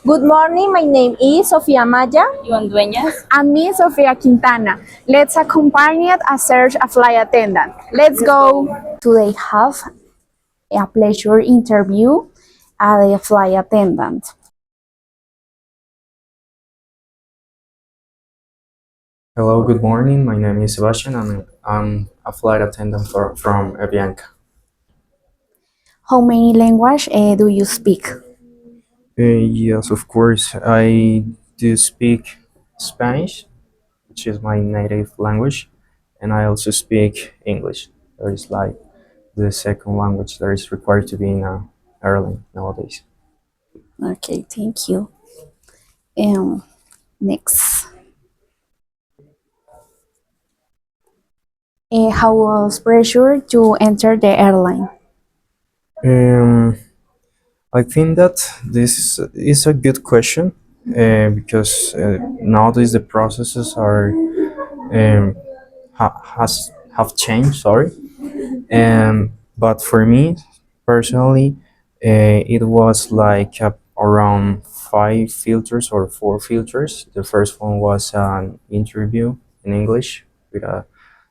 Good morning, my name is Sofia Maya. Iván Dueñas. And me, Sofia Quintana. Let's accompany a search a flight attendant. Let's go. Today have a pleasure interview at a flight attendant. Hello, good morning. My name is Sebastian and I'm a flight attendant from Avianca. How many languages do you speak? Yes, of course. I do speak Spanish, which is my native language, and I also speak English. That is like the second language that is required to be in a airline nowadays. Okay, thank you. Next. How was pressure to enter the airline? Um, I think that this is a good question because nowadays the processes are have changed. Sorry, but for me personally, it was like around 5 filters or 4 filters. The first one was an interview in English with a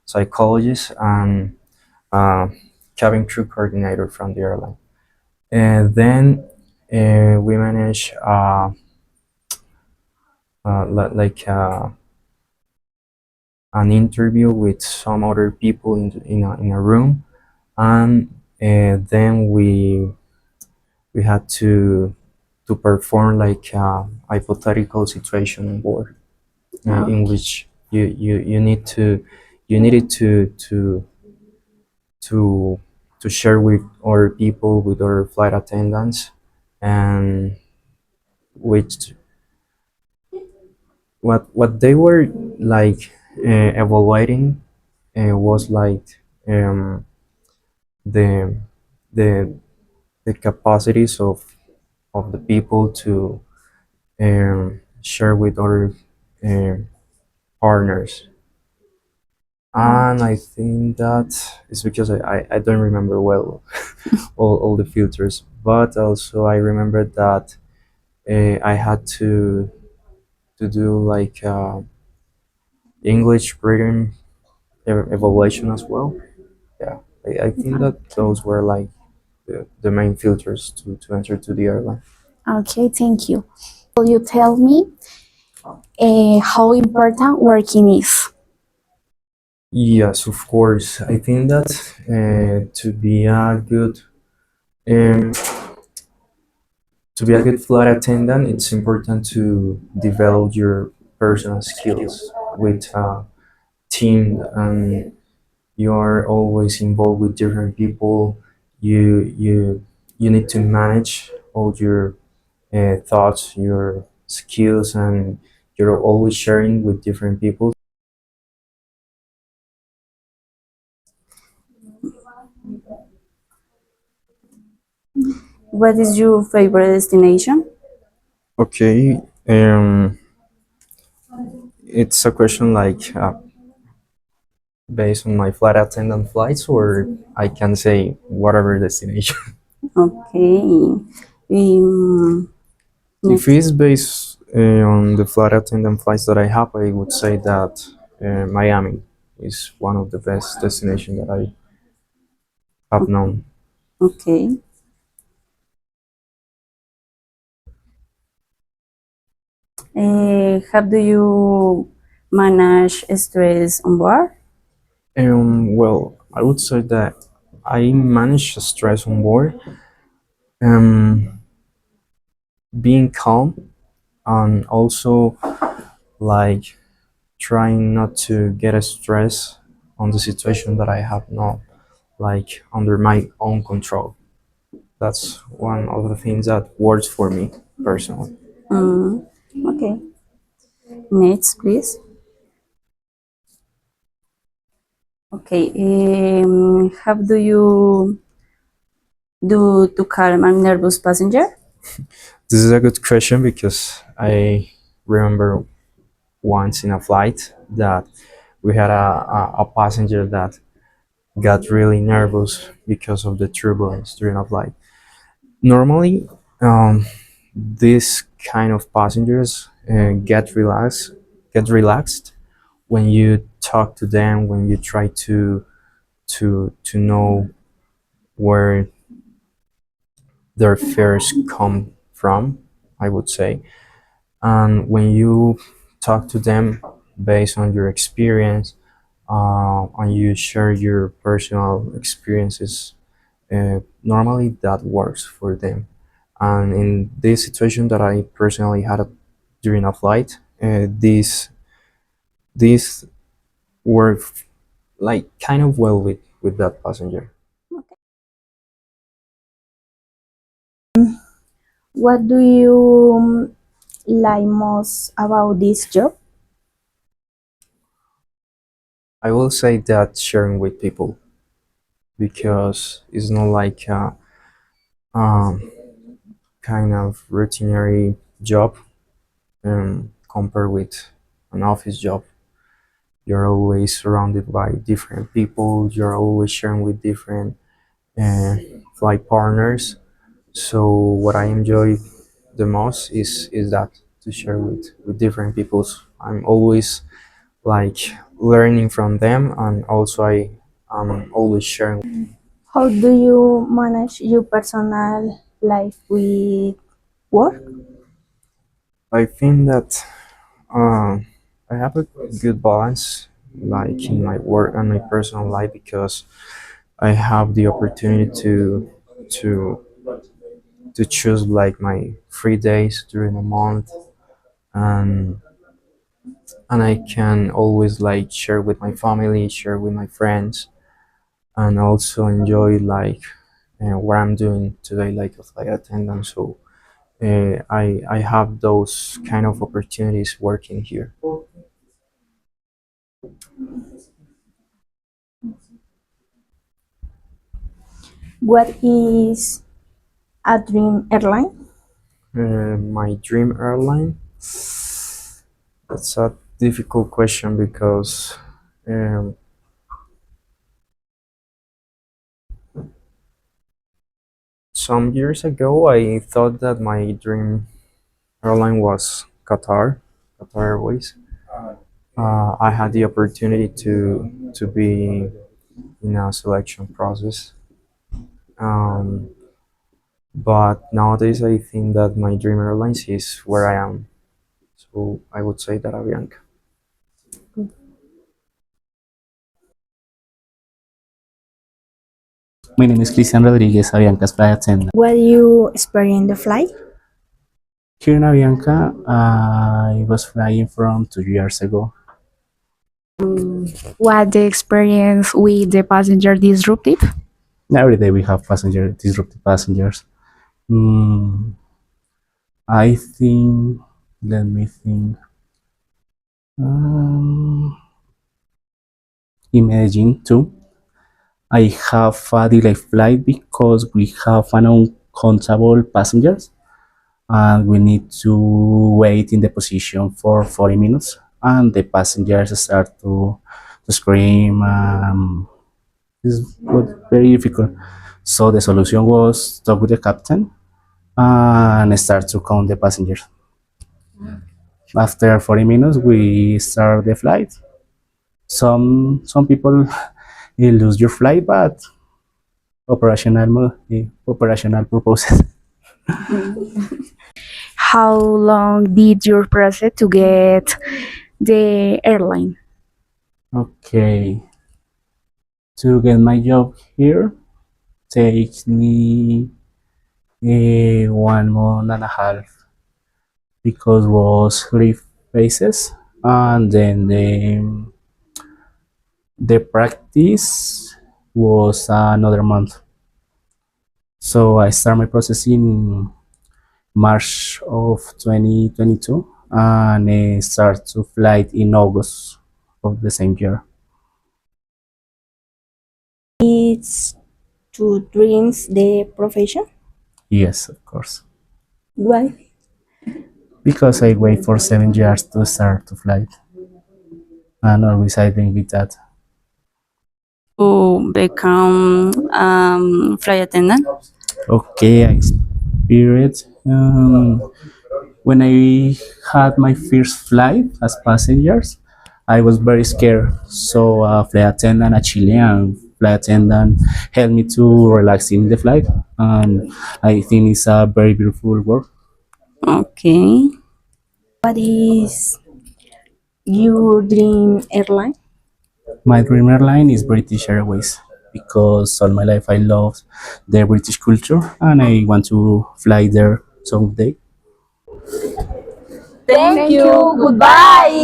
psychologist and a cabin crew coordinator from the airline. And then we managed like an interview with some other people in a room, and then we had to perform like a hypothetical situation on board, in which you need to you needed to to share with other people, with other flight attendants, and which what they were like evaluating was like the the the capacities of the people to share with other um, partners. And I think that is because I don't remember well all the filters, but also I remember that I had to do like English written evaluation as well. Yeah, I think that those were like the main filters to enter to the airline. Okay, thank you. Will you tell me how important working is? Yes, of course. I think that to be a good um, flight attendant, it's important to develop your personal skills with a team, and you are always involved with different people. You need to manage all your thoughts, your skills, and you're always sharing with different people. What is your favorite destination? Okay, it's a question like based on my flight attendant flights, or I can say whatever destination. Okay. If Next. it's based on the flight attendant flights that I have, I would say that Miami is one of the best destinations that I have known. Okay. How do you manage stress on board? Well, I would say that I manage stress on board, um, being calm, and also like trying not to get a stress on the situation that I have not like under my own control. That's one of the things that works for me personally. Mm, okay. Next, please. Okay. How do you do to calm a nervous passenger? This is a good question because I remember once in a flight that we had a passenger that got really nervous because of the turbulence during a flight. Normally, this kind of passengers get relaxed when you talk to them, when you try to know where their fares come from, I would say. And when you talk to them based on your experience, and you share your personal experiences, normally that works for them. And in this situation that I personally had during a flight, this worked like kind of well with that passenger. What do you like most about this job? I will say that sharing with people, because it's not like a kind of routinary job, compared with an office job. You're always surrounded by different people. You're always sharing with different uh, flight partners. So what I enjoy the most is that, to share with different peoples. I'm always like learning from them, and also I'm always sharing. How do you manage your personal life with work? I think that I have a good balance, like in my work and my personal life, because I have the opportunity to to choose like my free days during the month, and I can always like share with my family, share with my friends, and also enjoy like what I'm doing today, like a flight attendant. So I have those kind of opportunities working here. What is a dream airline? My dream airline. That's a difficult question, because um, some years ago I thought that my dream airline was Qatar Airways. I had the opportunity to be in a selection process, um, but nowadays I think that my dream airlines is where I am. So I would say that Avianca. My name is Cristian Rodriguez, Avianca's flight attendant. What you experience the flight? Here in Avianca, I was flying from 2 years ago. What the experience with the passenger disruptive? Every day we have disruptive passengers. Mm, I think, let me think. Um, in Medellin too, I have a delayed flight because we have an uncountable passengers and we need to wait in the position for 40 minutes and the passengers start to scream. This was very difficult. So the solution was talk with the captain and start to count the passengers. After 40 minutes, we start the flight. Some people lose your flight, but operational purposes. How long did you process to get the airline? Okay, to get my job here takes me 1 month and a half because was 3 phases and then the practice was another month. So I started my process in March of 2022 and I start to flight in August of the same year. It's to dreams the profession. Yes, of course. Why? Because I wait for 7 years to start to flight and always I think with that. To become flight attendant. Okay, I experienced When I had my first flight as passengers, I was very scared. So flight attendant, a Chilean flight attendant, helped me to relax in the flight, and I think it's a very beautiful work. Okay. What is your dream airline? My dream airline is British Airways because all my life I love the British culture and I want to fly there someday. Thank you. Goodbye.